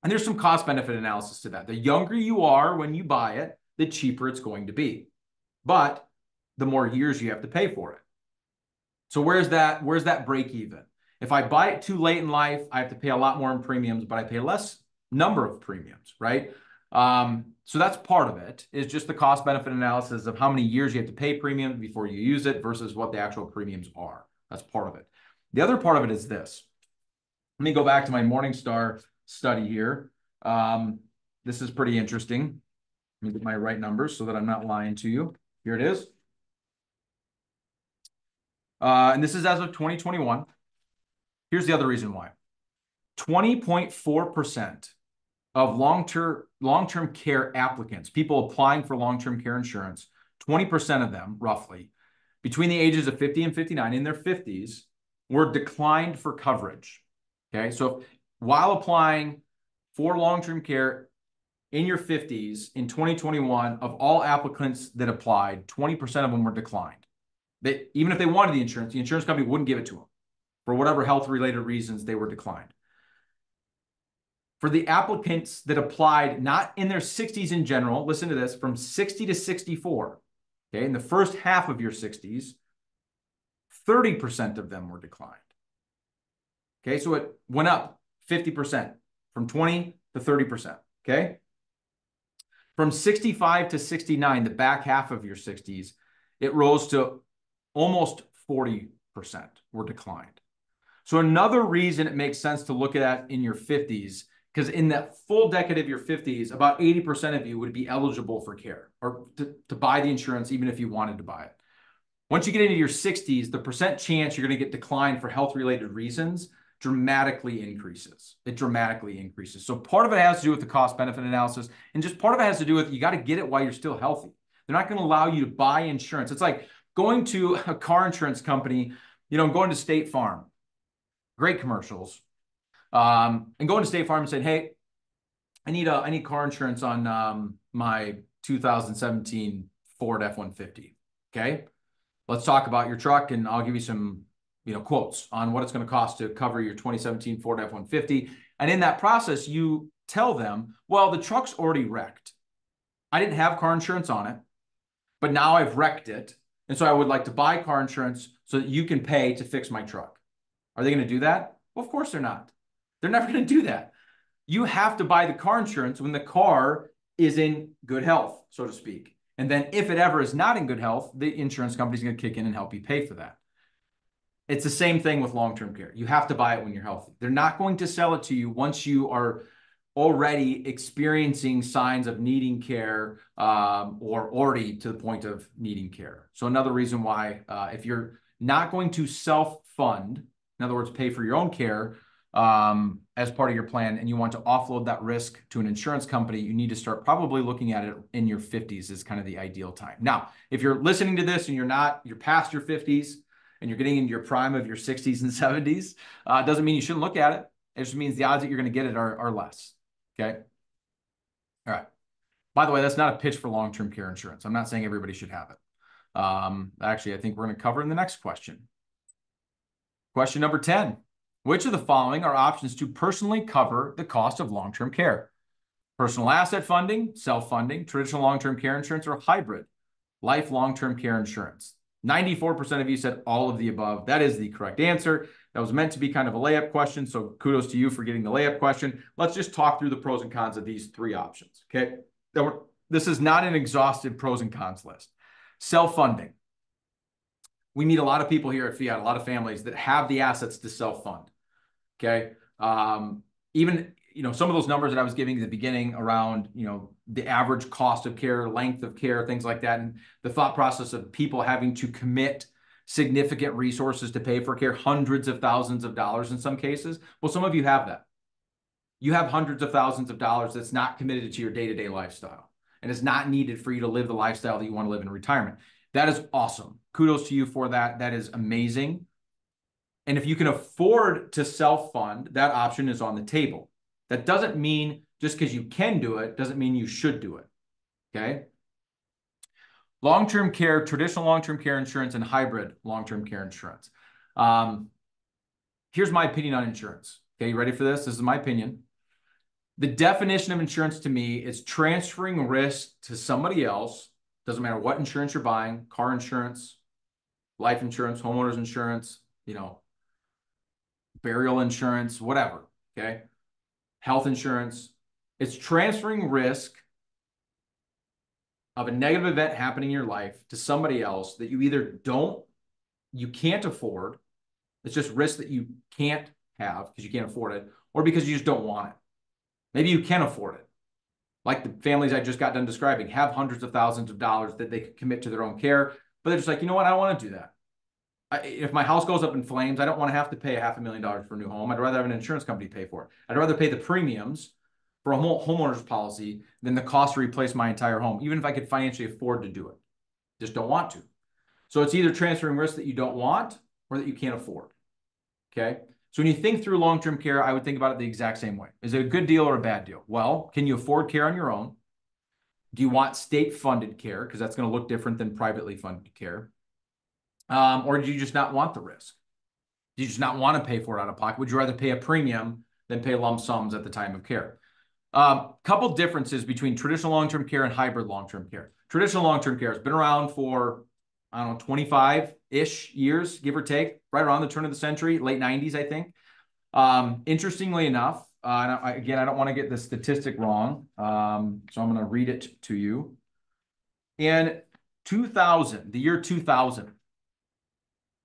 And there's some cost-benefit analysis to that. The younger you are when you buy it, the cheaper it's going to be. But the more years you have to pay for it. So where's that break even? If I buy it too late in life, I have to pay a lot more in premiums, but I pay less number of premiums, right? So that's part of it, is just the cost-benefit analysis of how many years you have to pay premiums before you use it versus what the actual premiums are. That's part of it. The other part of it is this. Let me go back to my Morningstar study here. This is pretty interesting. Let me get my right numbers so that I'm not lying to you. Here it is. And this is as of 2021. Here's the other reason why. 20.4% of long-term care applicants, people applying for long-term care insurance, 20% of them, roughly, between the ages of 50 and 59, in their 50s, were declined for coverage. Okay, so while applying for long-term care in your 50s in 2021, of all applicants that applied, 20% of them were declined. Even if they wanted the insurance company wouldn't give it to them. For whatever health-related reasons, they were declined. For the applicants that applied not in their 60s in general, listen to this, from 60 to 64, okay, in the first half of your 60s, 30% of them were declined. Okay, so it went up 50%, from 20 to 30%, okay? From 65 to 69, the back half of your 60s, it rose to almost 40% were declined. So another reason it makes sense to look at in your 50s, because in that full decade of your 50s, about 80% of you would be eligible for care or to buy the insurance, even if you wanted to buy it. Once you get into your 60s, the percent chance you're going to get declined for health-related reasons dramatically increases. It dramatically increases. So part of it has to do with the cost-benefit analysis, and just part of it has to do with you got to get it while you're still healthy. They're not going to allow you to buy insurance. It's like going to a car insurance company, going to State Farm. Great commercials. And going to State Farm and saying, hey, I need car insurance on my 2017 Ford F-150. Okay, let's talk about your truck, and I'll give you some quotes on what it's going to cost to cover your 2017 Ford F-150. And in that process, you tell them, well, the truck's already wrecked. I didn't have car insurance on it, but now I've wrecked it. And so I would like to buy car insurance so that you can pay to fix my truck. Are they going to do that? Well, of course they're not. They're never going to do that. You have to buy the car insurance when the car is in good health, so to speak. And then if it ever is not in good health, the insurance company is going to kick in and help you pay for that. It's the same thing with long-term care. You have to buy it when you're healthy. They're not going to sell it to you once you are already experiencing signs of needing care or already to the point of needing care. So another reason why if you're not going to self-fund, in other words, pay for your own care as part of your plan, and you want to offload that risk to an insurance company, you need to start probably looking at it in your 50s is kind of the ideal time. Now, if you're listening to this and you're past your 50s and you're getting into your prime of your 60s and 70s, doesn't mean you shouldn't look at it. It just means the odds that you're going to get it are less. Okay. All right. By the way, that's not a pitch for long-term care insurance. I'm not saying everybody should have it. Actually, I think we're going to cover in the next question. Question number 10. Which of the following are options to personally cover the cost of long-term care? Personal asset funding, self-funding, traditional long-term care insurance, or hybrid life long-term care insurance? 94% of you said all of the above. That is the correct answer. That was meant to be kind of a layup question, so kudos to you for getting the layup question. Let's just talk through the pros and cons of these three options, okay? This is not an exhaustive pros and cons list. Self-funding. We meet a lot of people here at Fiat, a lot of families that have the assets to self-fund. Okay. Even, some of those numbers that I was giving at the beginning around, the average cost of care, length of care, things like that, and the thought process of people having to commit significant resources to pay for care, hundreds of thousands of dollars in some cases. Well, some of you have that. You have hundreds of thousands of dollars that's not committed to your day-to-day lifestyle and is not needed for you to live the lifestyle that you want to live in retirement. That is awesome. Kudos to you for that. That is amazing. And if you can afford to self-fund, that option is on the table. That doesn't mean just because you can do it, doesn't mean you should do it, okay? Long-term care, traditional long-term care insurance, and hybrid long-term care insurance. Here's my opinion on insurance. Okay, you ready for this? This is my opinion. The definition of insurance to me is transferring risk to somebody else. Doesn't matter what insurance you're buying, car insurance, life insurance, homeowners insurance, burial insurance, whatever, okay? Health insurance. It's transferring risk of a negative event happening in your life to somebody else that you either you can't afford. It's just risk that you can't have because you can't afford it, or because you just don't want it. Maybe you can afford it. Like the families I just got done describing have hundreds of thousands of dollars that they could commit to their own care, but they're just like, you know what? I don't want to do that. If my house goes up in flames, I don't want to have to pay $500,000 for a new home. I'd rather have an insurance company pay for it. I'd rather pay the premiums for a homeowner's policy than the cost to replace my entire home, even if I could financially afford to do it. Just don't want to. So it's either transferring risk that you don't want or that you can't afford. Okay. So when you think through long-term care, I would think about it the exact same way. Is it a good deal or a bad deal? Well, can you afford care on your own? Do you want state-funded care? Because that's going to look different than privately funded care. Or do you just not want the risk? Do you just not want to pay for it out of pocket? Would you rather pay a premium than pay lump sums at the time of care? Couple differences between traditional long-term care and hybrid long-term care. Traditional long-term care has been around for, I don't know, 25-ish years, give or take, right around the turn of the century, late 90s, I think. Interestingly enough, again, I don't want to get the statistic wrong, so I'm going to read it to you. In 2000, the year 2000,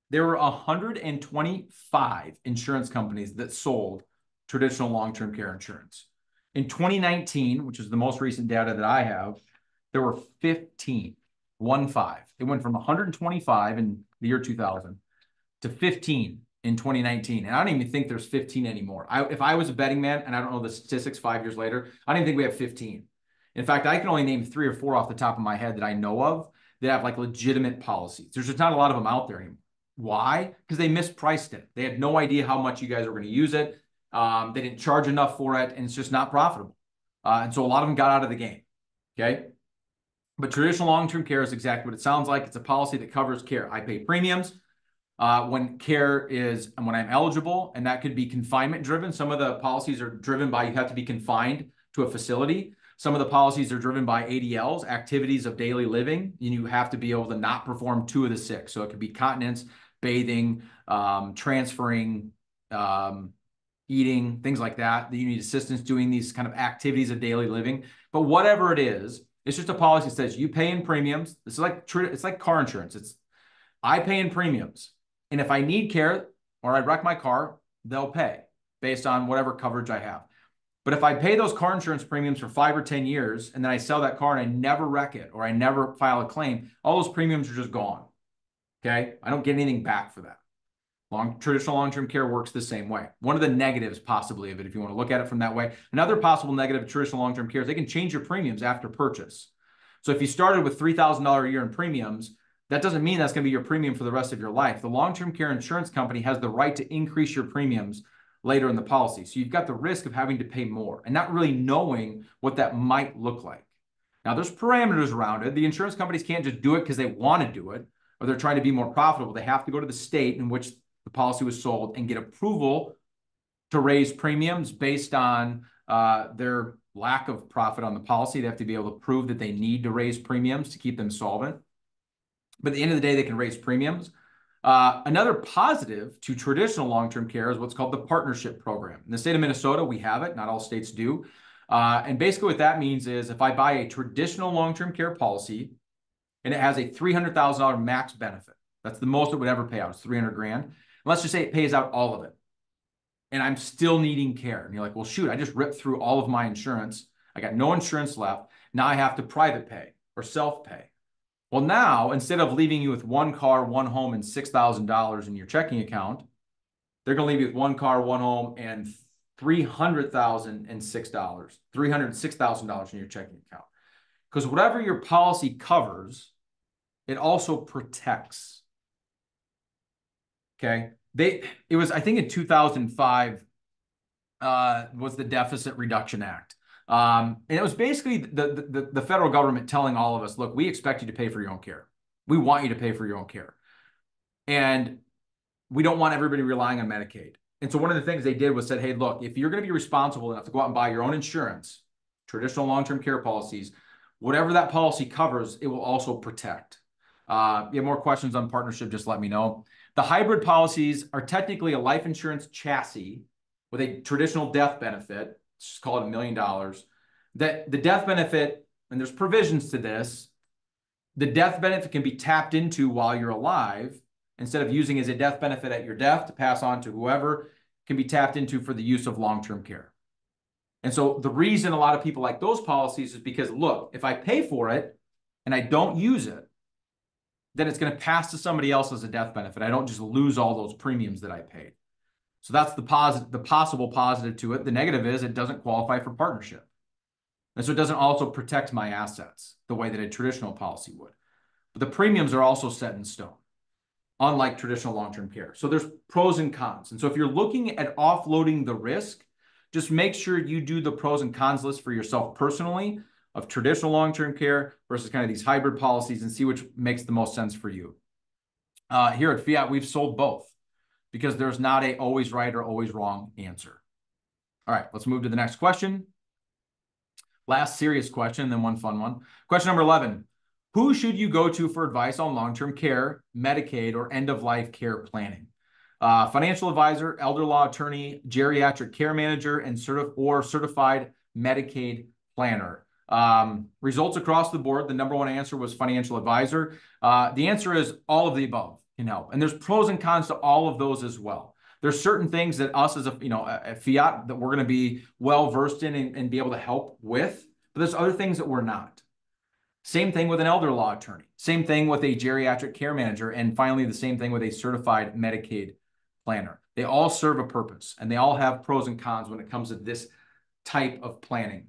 there were 125 insurance companies that sold traditional long-term care insurance. In 2019, which is the most recent data that I have, there were 15, 1-5. It went from 125 in the year 2000 to 15 in 2019. And I don't even think there's 15 anymore. If I was a betting man, and I don't know the statistics 5 years later, I don't even think we have 15. In fact, I can only name 3 or 4 off the top of my head that I know of that have like legitimate policies. There's just not a lot of them out there anymore. Why? Because they mispriced it. They had no idea how much you guys were going to use it. They didn't charge enough for it, and it's just not profitable. And so a lot of them got out of the game. Okay. But traditional long-term care is exactly what it sounds like. It's a policy that covers care. I pay premiums when I'm eligible, and that could be confinement driven. Some of the policies are driven by you have to be confined to a facility. Some of the policies are driven by ADLs, activities of daily living, and you have to be able to not perform 2 of the 6. So it could be continence, bathing, transferring, eating, things like that you need assistance doing these kind of activities of daily living. But whatever it is, it's just a policy that says you pay in premiums. It's like car insurance. I pay in premiums. And if I need care or I wreck my car, they'll pay based on whatever coverage I have. But if I pay those car insurance premiums for 5 or 10 years and then I sell that car and I never wreck it or I never file a claim, all those premiums are just gone. Okay? I don't get anything back for that. Traditional long-term care works the same way. One of the negatives possibly of it, if you want to look at it from that way, another possible negative of traditional long-term care is they can change your premiums after purchase. So if you started with $3,000 a year in premiums, that doesn't mean that's going to be your premium for the rest of your life. The long-term care insurance company has the right to increase your premiums later in the policy. So you've got the risk of having to pay more and not really knowing what that might look like. Now, there's parameters around it. The insurance companies can't just do it because they want to do it or they're trying to be more profitable. They have to go to the state in which the policy was sold and get approval to raise premiums based on their lack of profit on the policy. They have to be able to prove that they need to raise premiums to keep them solvent. But at the end of the day, they can raise premiums. Another positive to traditional long-term care is what's called the partnership program. In the state of Minnesota, we have it. Not all states do. And basically what that means is if I buy a traditional long-term care policy and it has a $300,000 max benefit, that's the most it would ever pay out. It's $300,000. Let's just say it pays out all of it. And I'm still needing care. And you're like, well, shoot, I just ripped through all of my insurance. I got no insurance left. Now I have to private pay or self-pay. Well, now, instead of leaving you with 1 car, 1 home, and $6,000 in your checking account, they're going to leave you with 1 car, 1 home, and $306,000 in your checking account. Because whatever your policy covers, it also protects. Okay. It was, I think in 2005, was the Deficit Reduction Act. And it was basically the federal government telling all of us, look, we expect you to pay for your own care. We want you to pay for your own care. And we don't want everybody relying on Medicaid. And so one of the things they did was said, hey, look, if you're going to be responsible enough to go out and buy your own insurance, traditional long-term care policies, whatever that policy covers, it will also protect. You have more questions on partnership, just let me know. The hybrid policies are technically a life insurance chassis with a traditional death benefit. Let's just call it $1 million. That the death benefit, and there's provisions to this, the death benefit can be tapped into while you're alive instead of using as a death benefit at your death to pass on to whoever, can be tapped into for the use of long-term care. And so the reason a lot of people like those policies is because, look, if I pay for it and I don't use it, then it's going to pass to somebody else as a death benefit. I don't just lose all those premiums that I paid. So that's the possible positive to it. The negative is it doesn't qualify for partnership. And so it doesn't also protect my assets the way that a traditional policy would. But the premiums are also set in stone, unlike traditional long-term care. So there's pros and cons. And so if you're looking at offloading the risk, just make sure you do the pros and cons list for yourself personally of traditional long-term care versus kind of these hybrid policies and see which makes the most sense for you. Here at Fiat, we've sold both because there's not a always right or always wrong answer. All right, let's move to the next question. Last serious question, then one fun one. Question number 11. Who should you go to for advice on long-term care, Medicaid, or end-of-life care planning? Financial advisor, elder law attorney, geriatric care manager, and certified Medicaid planner. Results across the board, the number one answer was financial advisor. The answer is all of the above can help. And there's pros and cons to all of those as well. There's certain things that us as a Fiat that we're going to be well-versed in and be able to help with, but there's other things that we're not. Same thing with an elder law attorney. Same thing with a geriatric care manager. And finally, the same thing with a certified Medicaid planner. They all serve a purpose, and they all have pros and cons when it comes to this type of planning.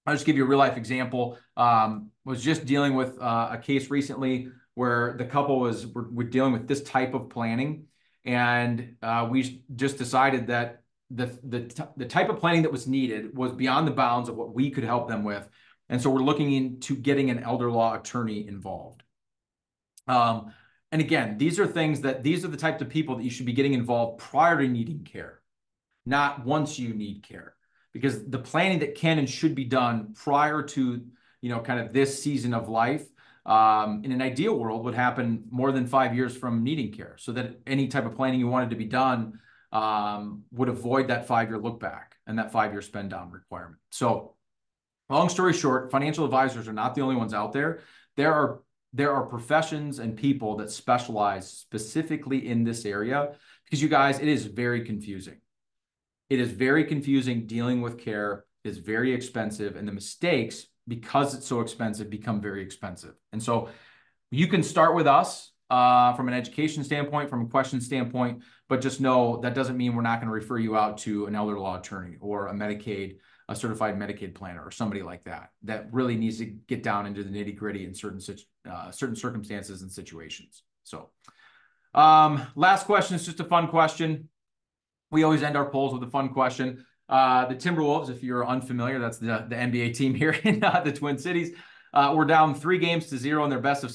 I'll just give you a real-life example. Was just dealing with a case recently where the couple were dealing with this type of planning. And we just decided that the type of planning that was needed was beyond the bounds of what we could help them with. And so we're looking into getting an elder law attorney involved. And again, these are the types of people that you should be getting involved prior to needing care, not once you need care. Because the planning that can and should be done prior to, kind of this season of life, in an ideal world would happen more than 5 years from needing care, so that any type of planning you wanted to be done would avoid that 5-year look back and that 5-year spend down requirement. So long story short, financial advisors are not the only ones out there. There are professions and people that specialize specifically in this area because you guys, it is very confusing. It is very confusing dealing with care. It is very expensive, and the mistakes, because it's so expensive, become very expensive. And so you can start with us from an education standpoint, from a question standpoint, but just know that doesn't mean we're not going to refer you out to an elder law attorney or a certified Medicaid planner or somebody like that really needs to get down into the nitty-gritty in certain circumstances and situations. So last question is just a fun question. We always end our polls with a fun question. The Timberwolves, if you're unfamiliar, that's the NBA team here in the Twin Cities. We're down 3-0 in their best of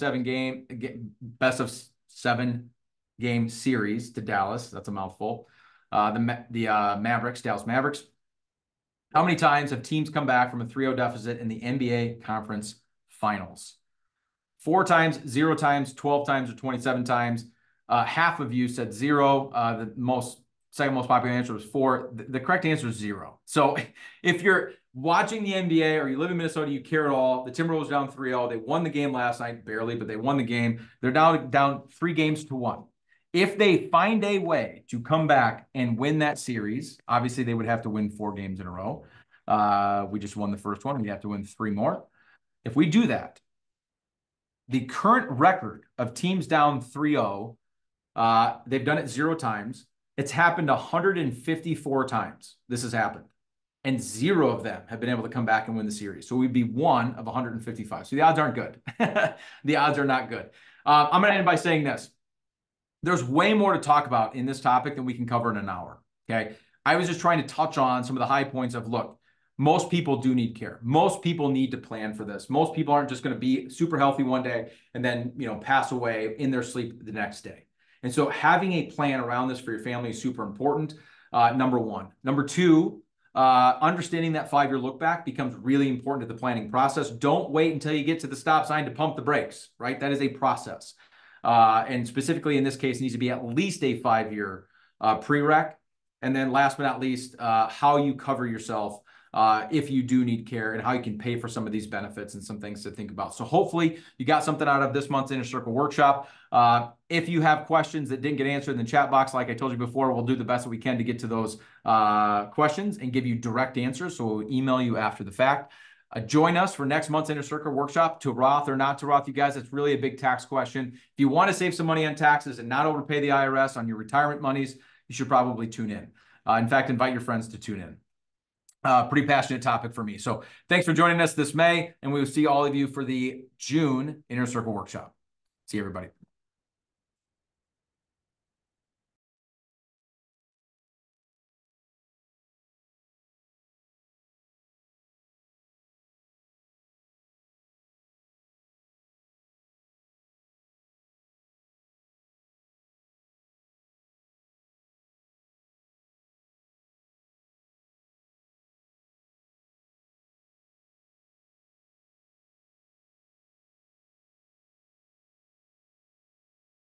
7 game series to Dallas. That's a mouthful. The Mavericks, Dallas Mavericks. How many times have teams come back from a 3-0 deficit in the NBA Conference Finals? 4 times, 0 times, 12 times, or 27 times. Half of you said 0. The second most popular answer was 4. The correct answer is 0. So if you're watching the NBA or you live in Minnesota, you care at all. The Timberwolves down 3-0. They won the game last night, barely, but they won the game. They're now down 3-1. If they find a way to come back and win that series, obviously they would have to win 4 games in a row. We just won the first one. We have to win 3 more. If we do that, the current record of teams down 3-0, they've done it 0 times. It's happened 154 times. This has happened. And 0 of them have been able to come back and win the series. So we'd be 1 of 155. So the odds aren't good. The odds are not good. I'm going to end by saying this. There's way more to talk about in this topic than we can cover in an hour. Okay. I was just trying to touch on some of the high points of, look, most people do need care. Most people need to plan for this. Most people aren't just going to be super healthy one day and then, pass away in their sleep the next day. And so having a plan around this for your family is super important. Number 1. Number 2, understanding that 5-year look back becomes really important to the planning process. Don't wait until you get to the stop sign to pump the brakes, right? That is a process. And specifically in this case, it needs to be at least a 5-year prereq. And then last but not least, how you cover yourself if you do need care and how you can pay for some of these benefits and some things to think about. So hopefully you got something out of this month's Inner Circle workshop. If you have questions that didn't get answered in the chat box, like I told you before, we'll do the best that we can to get to those questions and give you direct answers. So we'll email you after the fact. Join us for next month's Inner Circle workshop, to Roth or not to Roth. You guys, it's really a big tax question. If you want to save some money on taxes and not overpay the IRS on your retirement monies, you should probably tune in. In fact, invite your friends to tune in. Pretty passionate topic for me. So thanks for joining us this May, and we will see all of you for the June Inner Circle workshop. See you, everybody.